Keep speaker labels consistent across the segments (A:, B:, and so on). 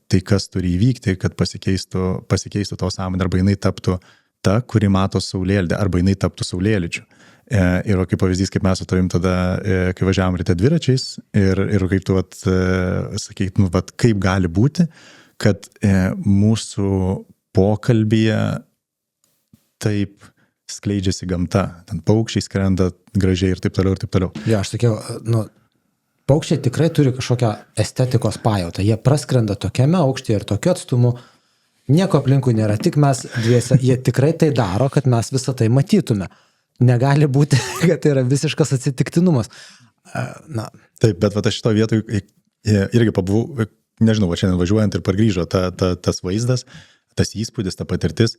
A: tai kas turi įvykti, kad pasikeistų to sąmonė, arba jinai taptų ta, kuri mato saulėlydį, arba jinai taptų saulėlydžiu. Ir kaip pavyzdys, kaip mes su tavim tada, kai važiavom ryte dviračiais, ir kaip tu sakyk, kaip gali būti, kad mūsų pokalbyje taip skleidžiasi gamta, ten paukščiai skrenda gražiai ir taip toliau, ir taip toliau.
B: Jo, aš sakiau, paukščiai tikrai turi kažkokią estetikos pajautą, jie praskrenda tokiame aukštyje ir tokiu atstumu, nieko aplinkui nėra, tik mes dviese, jie tikrai tai daro, kad mes visą tai matytume. Negali būti, kad tai yra visiškas atsitiktinumas.
A: Taip, bet aš šito vietoj irgi pabuvau, nežinau, šiandien važiuojant ir pargrįžo tas vaizdas, tas įspūdis, ta patirtis.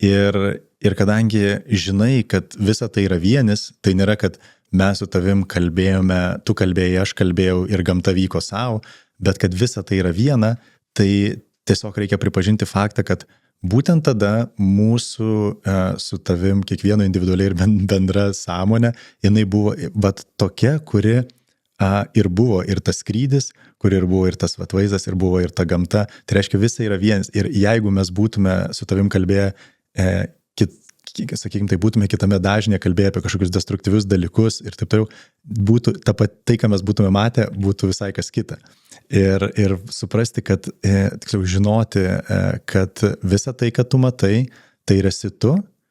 A: Ir kadangi žinai, kad visa tai yra vienis, tai nėra, kad mes su tavim kalbėjome, tu kalbėjai, aš kalbėjau ir gamta vyko savo, bet kad visa tai yra viena, tai tiesiog reikia pripažinti faktą, kad būtent tada mūsų su tavim kiekvieno individualiai ir bendra sąmonė, jinai buvo tokia, kuri ir buvo ir tas skrydis, kur ir buvo ir tas vaizdas, ir buvo ir ta gamta. Tai reiškia, visa yra vienas. Ir jeigu mes būtume su tavim kalbėję, sakykime, tai būtume kitame dažnė kalbėję apie kažkokius destruktyvius dalykus ir taip toliau, būtų tai, ką mes būtume matę, būtų visai kas kita. Ir suprasti, kad, tiksliau žinoti, kad visa tai, kad tu matai, tai esi tu,